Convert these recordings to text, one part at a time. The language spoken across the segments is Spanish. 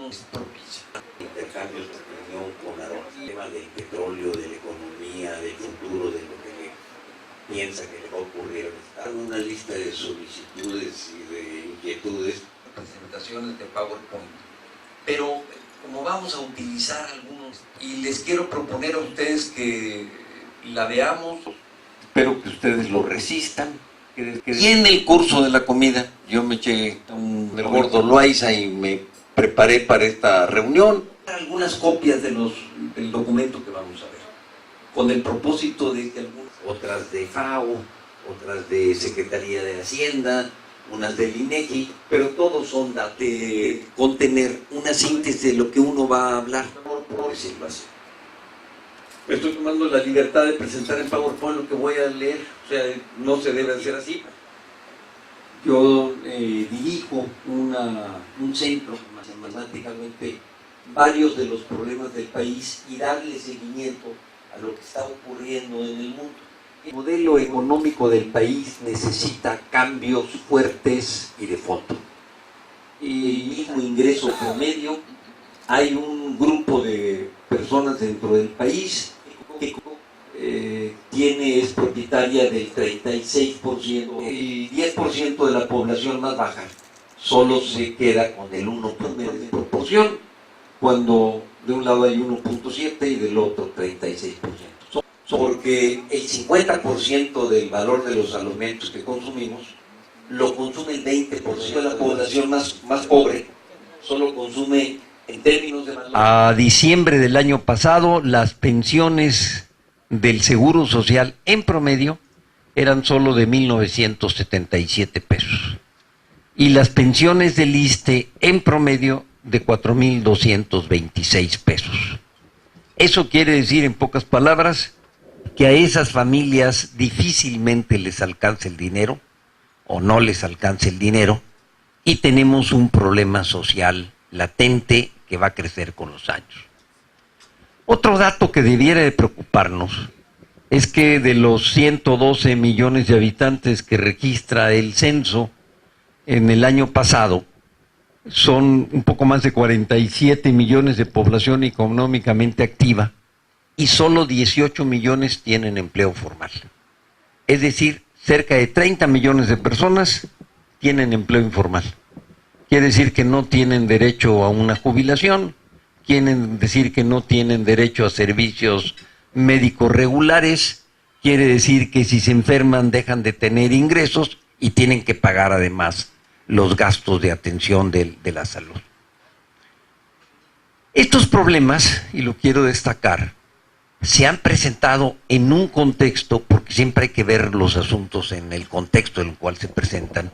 es propicia. Intercambios de opinión con el tema del petróleo, de la economía, del futuro, de lo que le piensa que le va a ocurrir al Estado. Una lista de solicitudes y de inquietudes, presentaciones de PowerPoint. Pero como vamos a utilizar algunos, y les quiero proponer a ustedes que la veamos, espero que ustedes lo resistan. Y en el curso de la comida, yo me eché un gordo Loaiza y me preparé para esta reunión algunas copias del documento que vamos a ver, con el propósito de que algunas, otras de FAO, otras de Secretaría de Hacienda, unas del INEGI, pero todos son de contener una síntesis de lo que uno va a hablar, por decirlo así. Me estoy tomando la libertad de presentar en PowerPoint lo que voy a leer, o sea, no se debe hacer así. Yo dirijo un centro, matemáticamente, varios de los problemas del país y darle seguimiento a lo que está ocurriendo en el mundo. El modelo económico del país necesita cambios fuertes y de fondo. Y mismo ingreso promedio, hay un grupo de personas dentro del país que es propietaria del 36%, el 10% de la población más baja solo se queda con el 1% de proporción, cuando de un lado hay 1.7 y del otro 36%. Porque el 50% del valor de los alimentos que consumimos lo consume el 20% de la población más pobre, solo consume en términos de valor. A diciembre del año pasado, las pensiones del Seguro Social en promedio eran solo de 1,977 pesos y las pensiones del ISSSTE en promedio de 4,226 pesos. Eso quiere decir, en pocas palabras, que a esas familias difícilmente les alcance el dinero o no les alcance el dinero y tenemos un problema social latente que va a crecer con los años. Otro dato que debiera de preocuparnos es que de los 112 millones de habitantes que registra el censo en el año pasado, son un poco más de 47 millones de población económicamente activa y solo 18 millones tienen empleo formal. Es decir, cerca de 30 millones de personas tienen empleo informal. Quiere decir que no tienen derecho a una jubilación, quiere decir que no tienen derecho a servicios médicos regulares, quiere decir que si se enferman dejan de tener ingresos y tienen que pagar además los gastos de atención de la salud. Estos problemas, y lo quiero destacar, se han presentado en un contexto, porque siempre hay que ver los asuntos en el contexto en el cual se presentan,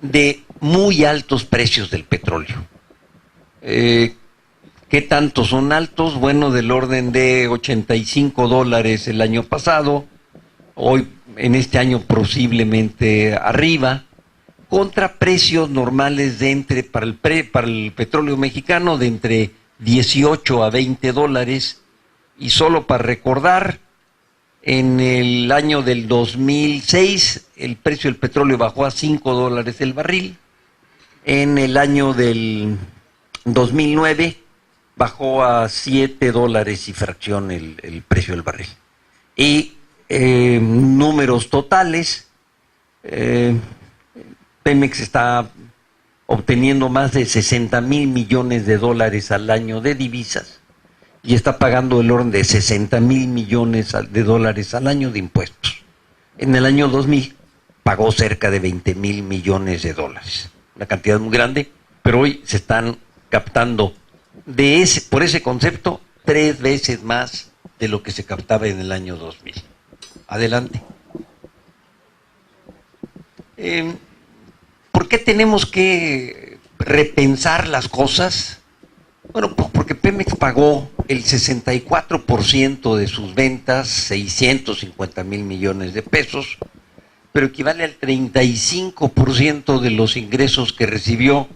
de muy altos precios del petróleo. ¿Qué tanto son altos? Bueno, del orden de $85 el año pasado, hoy en este año posiblemente arriba, contra precios normales de para el petróleo mexicano de entre 18 a 20 dólares, y solo para recordar, en el año del 2006 el precio del petróleo bajó a 5 dólares el barril, en el año del 2009 bajó a 7 dólares y fracción el precio del barril. Y números totales, Pemex está obteniendo más de 60,000 millones de dólares al año de divisas y está pagando el orden de 60,000 millones de dólares al año de impuestos. En el año 2000 pagó cerca de 20,000 millones de dólares, una cantidad muy grande, pero hoy se están captando por ese concepto 3 veces más de lo que se captaba en el año 2000. Adelante. ¿Por qué tenemos que repensar las cosas? Bueno, porque Pemex pagó el 64% de sus ventas, 650,000 millones de pesos, pero equivale al 35% de los ingresos que recibió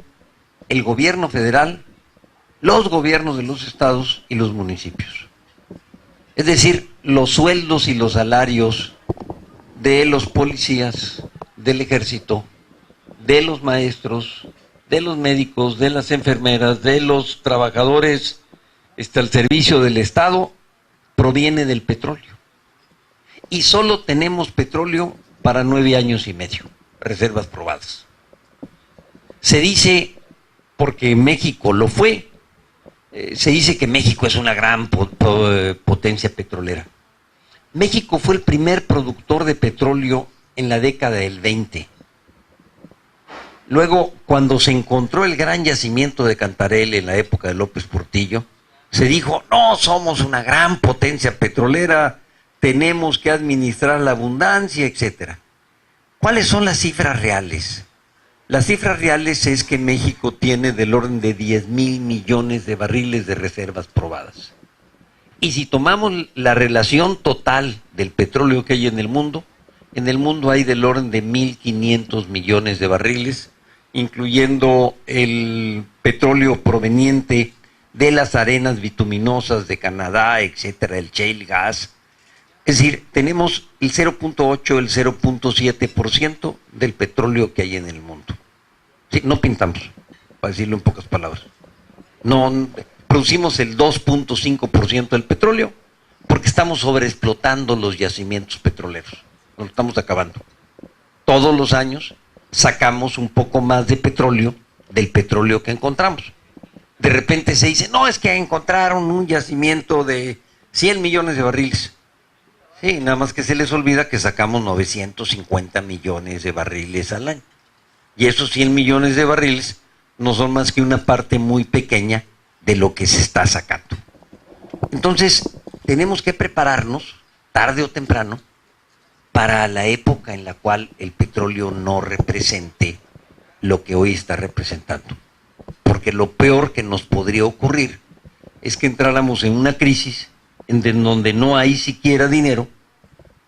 el gobierno federal, los gobiernos de los estados y los municipios. Es decir, los sueldos y los salarios de los policías, del ejército, de los maestros, de los médicos, de las enfermeras, de los trabajadores al servicio del Estado, proviene del petróleo. Y solo tenemos petróleo para 9 años y medio, reservas probadas. Se dice, porque México lo fue, se dice que México es una gran potencia petrolera. México fue el primer productor de petróleo en la década del 20. Luego, cuando se encontró el gran yacimiento de Cantarell en la época de López Portillo, se dijo, no, somos una gran potencia petrolera, tenemos que administrar la abundancia, etcétera. ¿Cuáles son las cifras reales? Las cifras reales es que México tiene del orden de 10,000 millones de barriles de reservas probadas. Y si tomamos la relación total del petróleo que hay en el mundo hay del orden de 1,500 millones de barriles, incluyendo el petróleo proveniente de las arenas bituminosas de Canadá, etcétera, el shale gas. Es decir, tenemos el 0.8, el 0.7% del petróleo que hay en el mundo. Sí, no pintamos, para decirlo en pocas palabras. No producimos el 2.5% del petróleo porque estamos sobreexplotando los yacimientos petroleros. Nos lo estamos acabando. Todos los años sacamos un poco más de petróleo del petróleo que encontramos. De repente se dice, no, es que encontraron un yacimiento de 100 millones de barriles. Sí, nada más que se les olvida que sacamos 950 millones de barriles al año. Y esos 100 millones de barriles no son más que una parte muy pequeña de lo que se está sacando. Entonces, tenemos que prepararnos, tarde o temprano, para la época en la cual el petróleo no represente lo que hoy está representando. Porque lo peor que nos podría ocurrir es que entráramos en una crisis en donde no hay siquiera dinero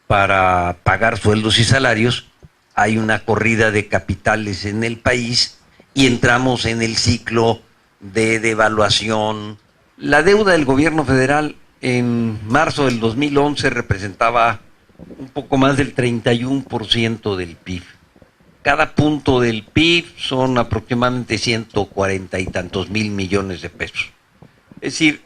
para pagar sueldos y salarios, hay una corrida de capitales en el país y entramos en el ciclo de devaluación. La deuda del gobierno federal en marzo del 2011 representaba un poco más del 31% del PIB. Cada punto del PIB son aproximadamente 140 y tantos mil millones de pesos. Es decir,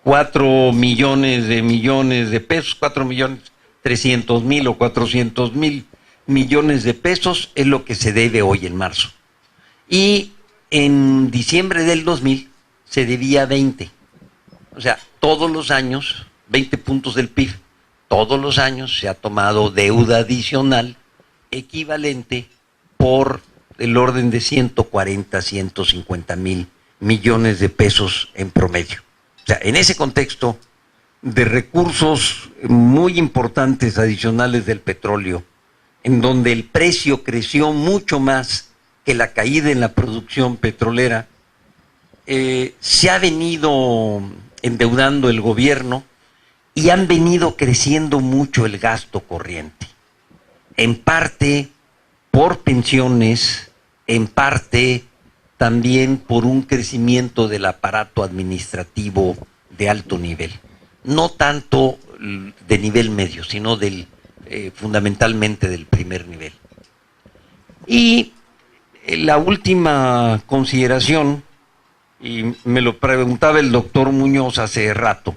4 millones de pesos, 4,300,000 o 400,000 millones de pesos es lo que se debe hoy en marzo. Y en diciembre del 2000 se debía 20. O sea, todos los años, 20 puntos del PIB, todos los años se ha tomado deuda adicional equivalente por el orden de 140, 150 mil millones de pesos en promedio. O sea, en ese contexto de recursos muy importantes adicionales del petróleo, en donde el precio creció mucho más que la caída en la producción petrolera, se ha venido endeudando el gobierno y han venido creciendo mucho el gasto corriente. En parte por pensiones, en parte también por un crecimiento del aparato administrativo de alto nivel. No tanto de nivel medio, sino fundamentalmente del primer nivel. Y la última consideración, y me lo preguntaba el doctor Muñoz hace rato,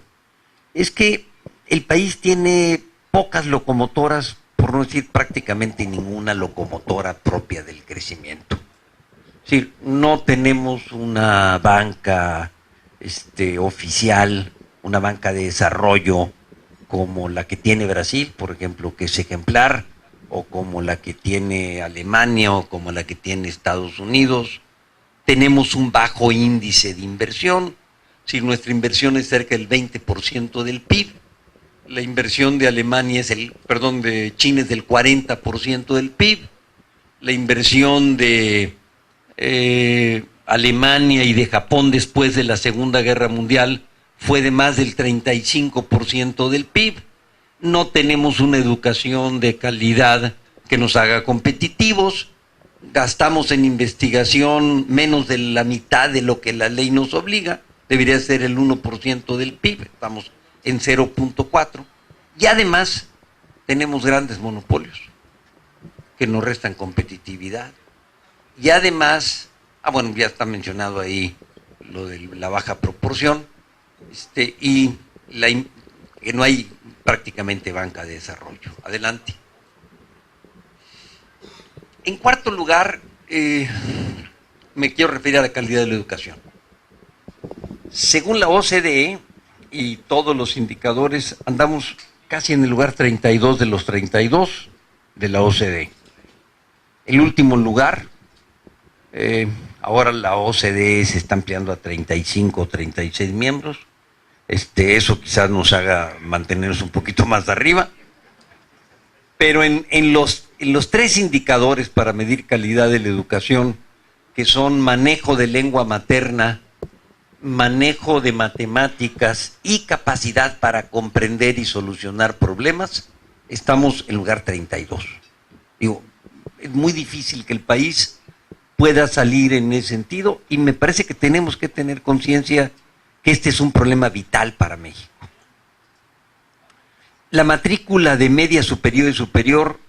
es que el país tiene pocas locomotoras, por no decir prácticamente ninguna locomotora propia del crecimiento. Es decir, no tenemos una banca oficial, una banca de desarrollo como la que tiene Brasil, por ejemplo, que es ejemplar, o como la que tiene Alemania, o como la que tiene Estados Unidos. Tenemos un bajo índice de inversión, si nuestra inversión es cerca del 20% del PIB, la inversión de Alemania de China es del 40% del PIB, la inversión de Alemania y de Japón después de la Segunda Guerra Mundial fue de más del 35% del PIB. No tenemos una educación de calidad que nos haga competitivos, gastamos en investigación menos de la mitad de lo que la ley nos obliga, debería ser el 1% del PIB, estamos en 0.4, y además tenemos grandes monopolios que nos restan competitividad. Y además, bueno, ya está mencionado ahí lo de la baja proporción, y que no hay prácticamente banca de desarrollo. Adelante. En cuarto lugar, me quiero referir a la calidad de la educación. Según la OCDE y todos los indicadores, andamos casi en el lugar 32 de los 32 de la OCDE. El último lugar, ahora la OCDE se está ampliando a 35 o 36 miembros. Eso quizás nos haga mantenernos un poquito más de arriba. Pero en los tres indicadores para medir calidad de la educación, que son manejo de lengua materna, manejo de matemáticas y capacidad para comprender y solucionar problemas, estamos en lugar 32. Digo, es muy difícil que el país pueda salir en ese sentido y me parece que tenemos que tener conciencia que este es un problema vital para México. La matrícula de media superior y superior,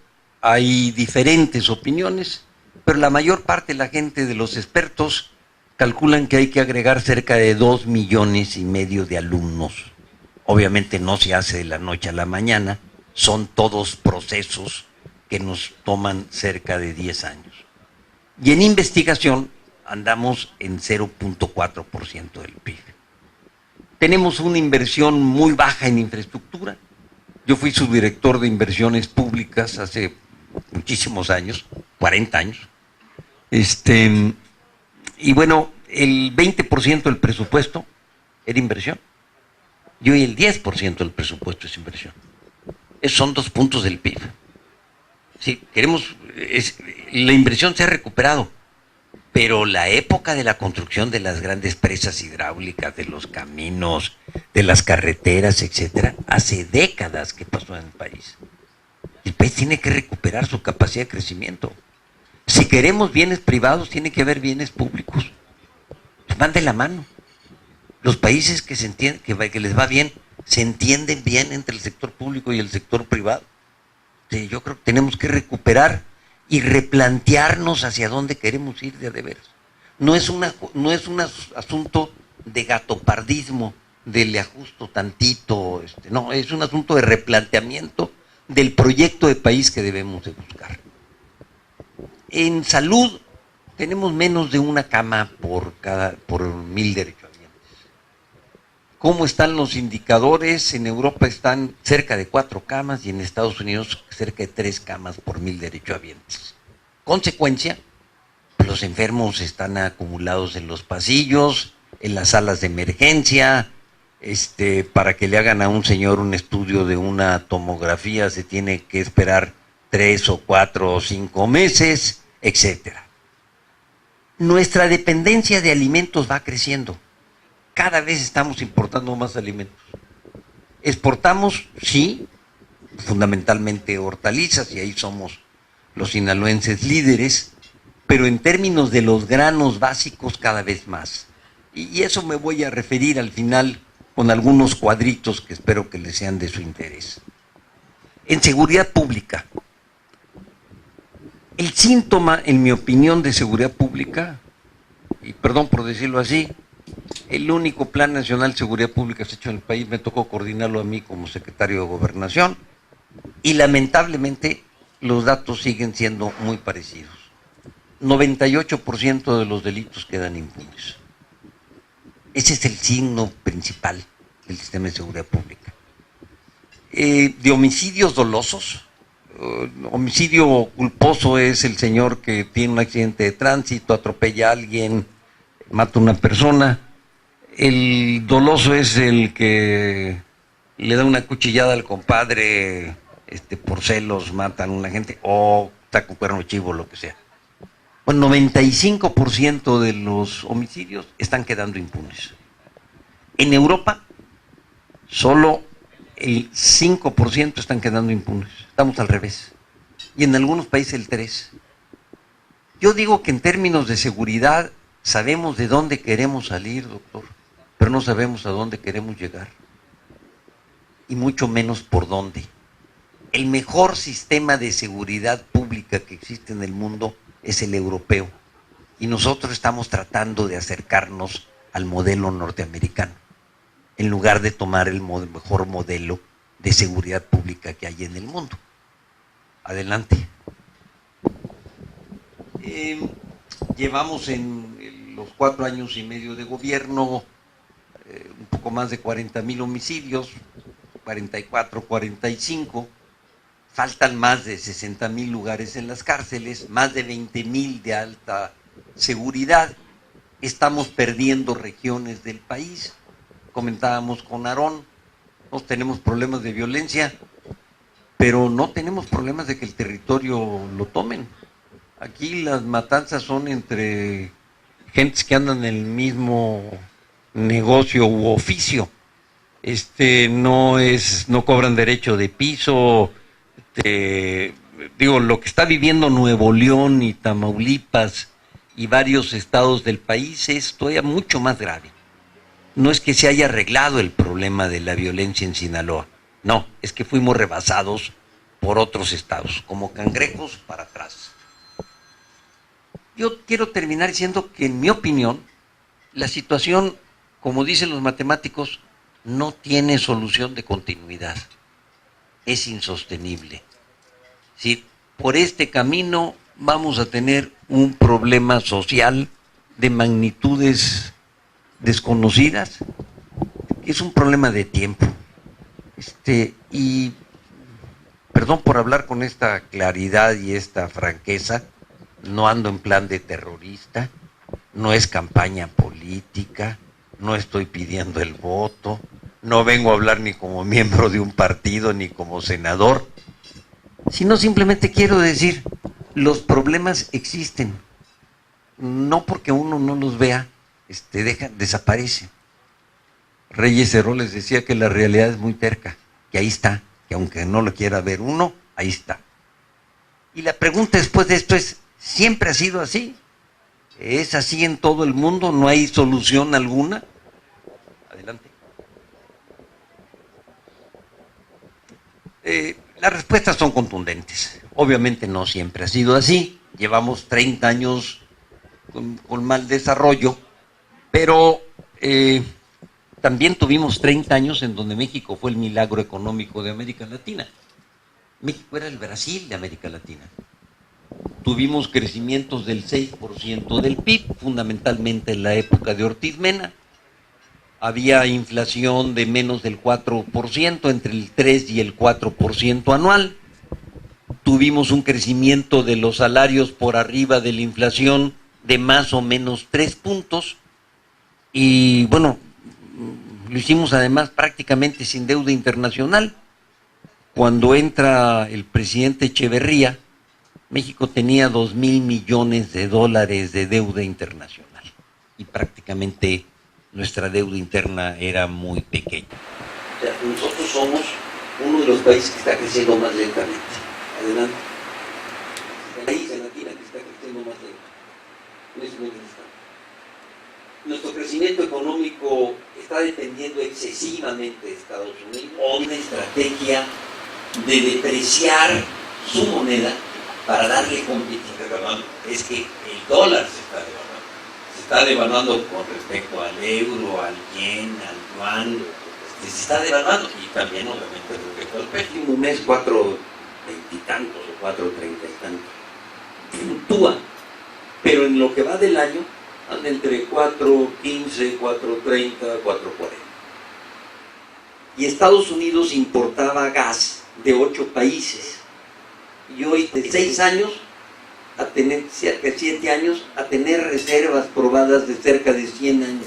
hay diferentes opiniones, pero la mayor parte de la gente, de los expertos, calculan que hay que agregar cerca de 2,5 millones de alumnos. Obviamente no se hace de la noche a la mañana, son todos procesos que nos toman cerca de 10 años. Y en investigación andamos en 0,4% del PIB. Tenemos una inversión muy baja en infraestructura. Yo fui subdirector de inversiones públicas hace muchísimos años, 40 años. Y bueno, el 20% del presupuesto era inversión. Y hoy el 10% del presupuesto es inversión. Esos son 2 puntos del PIB. Sí, la inversión se ha recuperado, pero la época de la construcción de las grandes presas hidráulicas, de los caminos, de las carreteras, etcétera, hace décadas que pasó en el país. El país tiene que recuperar su capacidad de crecimiento. Si queremos bienes privados, tiene que haber bienes públicos. Van de la mano. Los países que les va bien, se entienden bien entre el sector público y el sector privado. Yo creo que tenemos que recuperar y replantearnos hacia dónde queremos ir de veras. No es un asunto de gatopardismo, de le ajusto tantito, no, es un asunto de replanteamiento del proyecto de país que debemos de buscar. En salud tenemos menos de una cama por 1,000 derechohabientes. ¿Cómo están los indicadores? En Europa están cerca de 4 camas y en Estados Unidos cerca de 3 camas por 1,000 derechohabientes. Consecuencia, los enfermos están acumulados en los pasillos, en las salas de emergencia. Para que le hagan a un señor un estudio de una tomografía se tiene que esperar 3 o 4 o 5 meses, etcétera. Nuestra dependencia de alimentos va creciendo. Cada vez estamos importando más alimentos. Exportamos, sí, fundamentalmente hortalizas, y ahí somos los sinaloenses líderes, pero en términos de los granos básicos cada vez más. Y eso me voy a referir al final con algunos cuadritos que espero que les sean de su interés. En seguridad pública. El síntoma, en mi opinión, de seguridad pública, y perdón por decirlo así, el único Plan Nacional de Seguridad Pública que se ha hecho en el país, me tocó coordinarlo a mí como secretario de Gobernación, y lamentablemente los datos siguen siendo muy parecidos. 98% de los delitos quedan impunes. Ese es el signo principal del sistema de seguridad pública. De homicidios dolosos, homicidio culposo es el señor que tiene un accidente de tránsito, atropella a alguien, mata a una persona. El doloso es el que le da una cuchillada al compadre, por celos matan a una gente, o está con cuerno chivo, lo que sea. Bueno, 95% de los homicidios están quedando impunes. En Europa, solo el 5% están quedando impunes. Estamos al revés. Y en algunos países el 3%. Yo digo que en términos de seguridad sabemos de dónde queremos salir, doctor, pero no sabemos a dónde queremos llegar. Y mucho menos por dónde. El mejor sistema de seguridad pública que existe en el mundo es el europeo. y nosotros estamos tratando de acercarnos al modelo norteamericano, en lugar de tomar el mejor modelo de seguridad pública que hay en el mundo. Adelante. Llevamos en los 4 años y medio de gobierno un poco más de 40,000 homicidios, 44, 45. Faltan más de 60,000 lugares en las cárceles, más de 20,000 de alta seguridad. Estamos perdiendo regiones del país. Comentábamos con Aarón, nos tenemos problemas de violencia, pero no tenemos problemas de que el territorio lo tomen. Aquí las matanzas son entre gentes que andan en el mismo negocio u oficio. No cobran derecho de piso. Lo que está viviendo Nuevo León y Tamaulipas y varios estados del país es todavía mucho más grave. No es que se haya arreglado el problema de la violencia en Sinaloa, no, es que fuimos rebasados por otros estados, como cangrejos para atrás. Yo quiero terminar diciendo que, en mi opinión, la situación, como dicen los matemáticos, no tiene solución de continuidad. Es insostenible. Si por este camino vamos a tener un problema social de magnitudes desconocidas, es un problema de tiempo. Y perdón por hablar con esta claridad y esta franqueza, no ando en plan de terrorista, no es campaña política, no estoy pidiendo el voto, no vengo a hablar ni como miembro de un partido ni como senador, sino simplemente quiero decir, los problemas existen, no porque uno no los vea, desaparecen. Reyes Heroles decía que la realidad es muy terca, que ahí está, que aunque no lo quiera ver uno, ahí está. Y la pregunta después de esto es, ¿siempre ha sido así? ¿Es así en todo el mundo? ¿No hay solución alguna? Adelante. Las respuestas son contundentes. Obviamente no siempre ha sido así. Llevamos 30 años con mal desarrollo, pero también tuvimos 30 años en donde México fue el milagro económico de América Latina. México era el Brasil de América Latina. Tuvimos crecimientos del 6% del PIB, fundamentalmente en la época de Ortiz Mena. Había inflación de menos del 4%, entre el 3 y el 4% anual. Tuvimos un crecimiento de los salarios por arriba de la inflación de más o menos 3 puntos. Y bueno, lo hicimos además prácticamente sin deuda internacional. Cuando entra el presidente Echeverría, México tenía 2,000 millones de dólares de deuda internacional y prácticamente nuestra deuda interna era muy pequeña. O sea, nosotros somos uno de los países que está creciendo más lentamente. Adelante. El país en Latina que está creciendo más lentamente. Nuestro crecimiento económico está dependiendo excesivamente de Estados Unidos o una estrategia de depreciar su moneda para darle competitividad. Es que el dólar se está devaluando con respecto al euro, al yen, al yuan, se está devaluando, y también obviamente respecto al peso. En un mes 4,20 y tantos o 4,30 y tantos fluctúa, pero en lo que va del año anda entre 4,15, 4,30, 4,40. Y Estados Unidos importaba gas de 8 países. Y hoy, de 6 años a tener, cerca de 7 años, a tener reservas probadas de cerca de 100 años.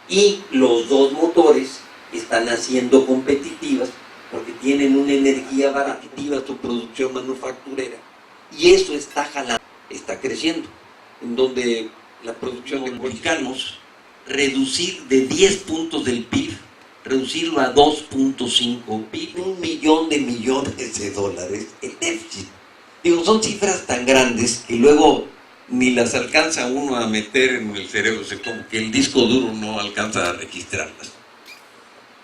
Y los dos motores están haciendo competitivas porque tienen una energía barativa su producción manufacturera. Y eso está jalando, está creciendo. En donde la producción de mexicanos, reducir de 10 puntos del PIB, reducirlo a 2,5 PIB, 1 millón de millones de dólares el déficit. Digo, son cifras tan grandes que luego ni las alcanza uno a meter en el cerebro, o sea, como que el disco duro no alcanza a registrarlas.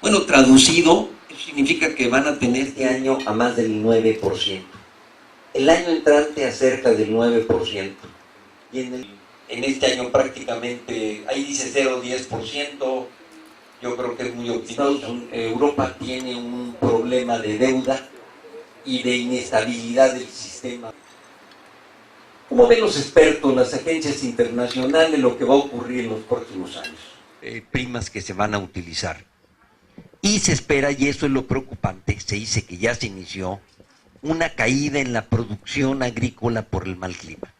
Bueno, traducido, eso significa que van a tener este año a más del 9%. El año entrante a cerca del 9%. Y en el en este año prácticamente, ahí dice 0,10%, yo creo que es muy optimista. Europa tiene un problema de deuda y de inestabilidad del sistema. ¿Cómo ven los expertos, las agencias internacionales, lo que va a ocurrir en los próximos años? Primas que se van a utilizar. Y se espera, y eso es lo preocupante, se dice que ya se inició, una caída en la producción agrícola por el mal clima.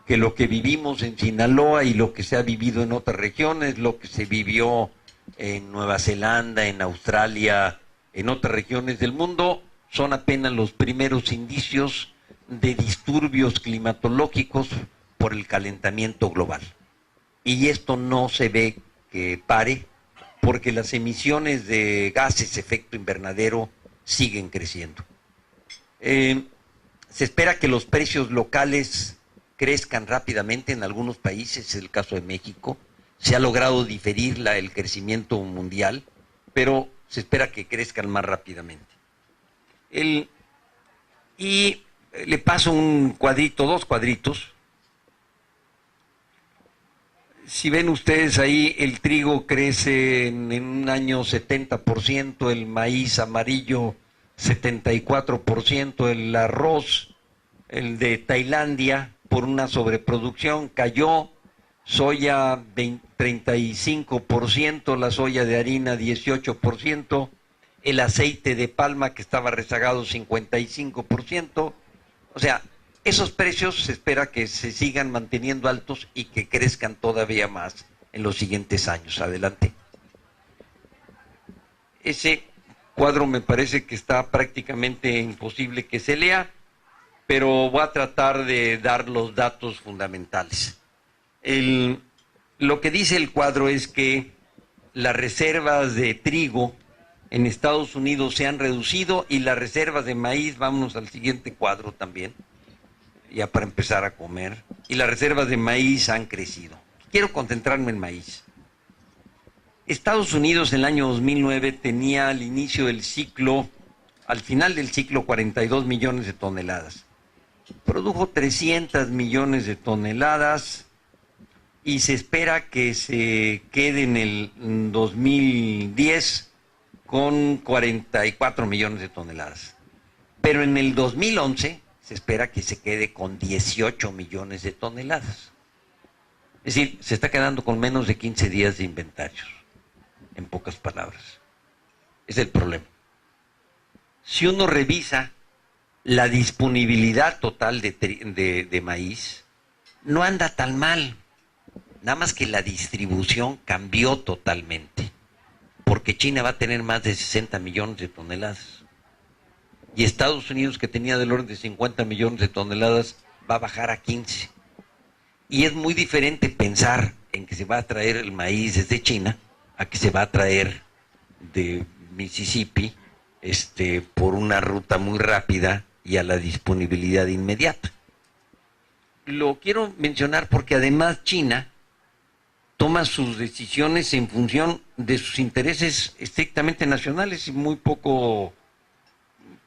Que lo que vivimos en Sinaloa y lo que se ha vivido en otras regiones, lo que se vivió en Nueva Zelanda, en Australia, en otras regiones del mundo, son apenas los primeros indicios de disturbios climatológicos por el calentamiento global. Y esto no se ve que pare, porque las emisiones de gases de efecto invernadero siguen creciendo. Se espera que los precios locales crezcan rápidamente en algunos países, es el caso de México. Se ha logrado diferir el crecimiento mundial, pero se espera que crezcan más rápidamente. Y le paso un cuadrito, dos cuadritos. Si ven ustedes ahí, el trigo crece en un año 70%, el maíz amarillo 74%, el arroz, el de Tailandia, por una sobreproducción, cayó, soya 35%, la soya de harina 18%, el aceite de palma que estaba rezagado 55%, o sea, esos precios se espera que se sigan manteniendo altos y que crezcan todavía más en los siguientes años. Adelante. Ese cuadro me parece que está prácticamente imposible que se lea, pero voy a tratar de dar los datos fundamentales. Lo que dice el cuadro es que las reservas de trigo en Estados Unidos se han reducido y las reservas de maíz, vámonos al siguiente cuadro también, ya para empezar a comer, y las reservas de maíz han crecido. Quiero concentrarme en maíz. Estados Unidos en el año 2009 tenía al inicio del ciclo, al final del ciclo, 42 millones de toneladas. Produjo 300 millones de toneladas y se espera que se quede en el 2010 con 44 millones de toneladas. Pero en el 2011 se espera que se quede con 18 millones de toneladas. Es decir, se está quedando con menos de 15 días de inventarios, en pocas palabras. Es el problema. Si uno revisa la disponibilidad total de maíz, no anda tan mal, nada más que la distribución cambió totalmente, porque China va a tener más de 60 millones de toneladas. Y Estados Unidos, que tenía del orden de 50 millones de toneladas, va a bajar a 15. Y es muy diferente pensar en que se va a traer el maíz desde China a que se va a traer de Mississippi por una ruta muy rápida y a la disponibilidad inmediata. Lo quiero mencionar porque además China toma sus decisiones en función de sus intereses estrictamente nacionales y muy poco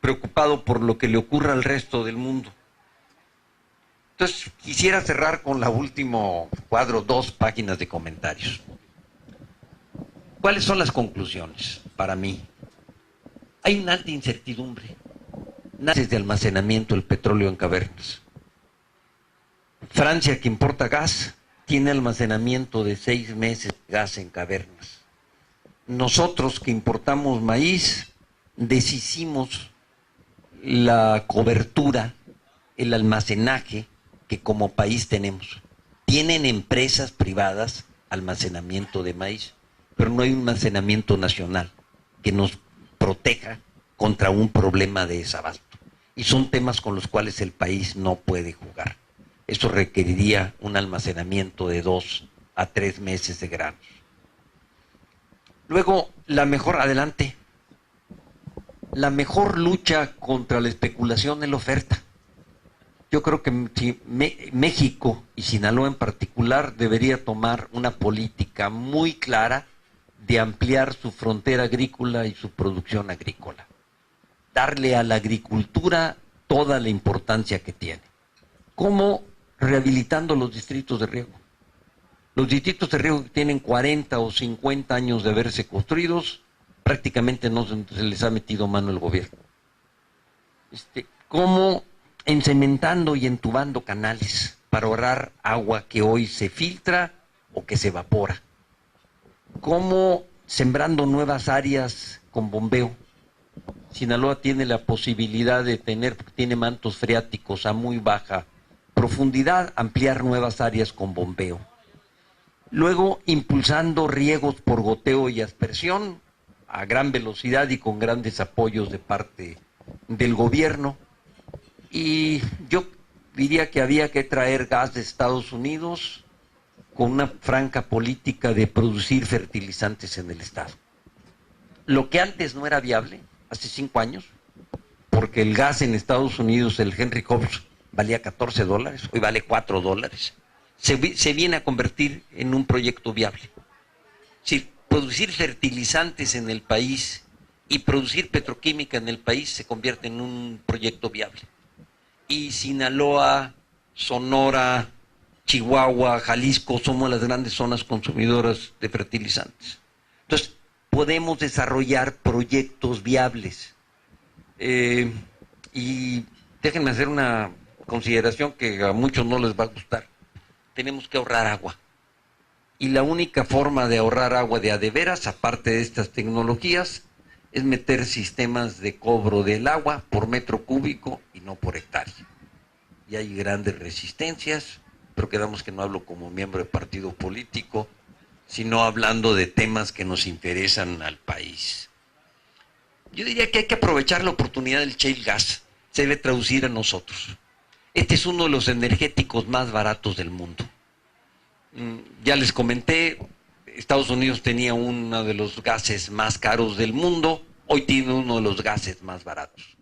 preocupado por lo que le ocurra al resto del mundo. Entonces, quisiera cerrar con la último cuadro, 2 páginas de comentarios. ¿Cuáles son las conclusiones para mí? Hay una alta incertidumbre. De almacenamiento del petróleo en cavernas. Francia, que importa gas, tiene almacenamiento de 6 meses de gas en cavernas. Nosotros, que importamos maíz, deshicimos la cobertura, el almacenaje que como país tenemos. Tienen empresas privadas almacenamiento de maíz, pero no hay un almacenamiento nacional que nos proteja contra un problema de desabasto. Y son temas con los cuales el país no puede jugar. Eso requeriría un almacenamiento de 2 a 3 meses de granos. Luego, la mejor lucha contra la especulación es la oferta. Yo creo que México y Sinaloa en particular debería tomar una política muy clara de ampliar su frontera agrícola y su producción agrícola. Darle a la agricultura toda la importancia que tiene. ¿Cómo rehabilitando los distritos de riego. Los distritos de riego que tienen 40 o 50 años de haberse construidos, prácticamente no se les ha metido mano el gobierno. Como encementando y entubando canales para ahorrar agua que hoy se filtra o que se evapora. Como sembrando nuevas áreas con bombeo. Sinaloa tiene la posibilidad de tener, tiene mantos freáticos a muy baja profundidad, ampliar nuevas áreas con bombeo. Luego, impulsando riegos por goteo y aspersión a gran velocidad y con grandes apoyos de parte del gobierno. Y yo diría que había que traer gas de Estados Unidos con una franca política de producir fertilizantes en el estado. Lo que antes no era viable, hace 5 años, porque el gas en Estados Unidos, el Henry Hub, valía $14, hoy vale $4. Se viene a convertir en un proyecto viable. Si producir fertilizantes en el país y producir petroquímica en el país se convierte en un proyecto viable. Y Sinaloa, Sonora, Chihuahua, Jalisco somos las grandes zonas consumidoras de fertilizantes. Entonces, podemos desarrollar proyectos viables. Y déjenme hacer una consideración que a muchos no les va a gustar. Tenemos que ahorrar agua. Y la única forma de ahorrar agua de a de veras, aparte de estas tecnologías, es meter sistemas de cobro del agua por metro cúbico y no por hectárea. Y hay grandes resistencias, pero quedamos que no hablo como miembro de partido político, sino hablando de temas que nos interesan al país. Yo diría que hay que aprovechar la oportunidad del shale gas, se debe traducir a nosotros. Este es uno de los energéticos más baratos del mundo. Ya les comenté, Estados Unidos tenía uno de los gases más caros del mundo, hoy tiene uno de los gases más baratos.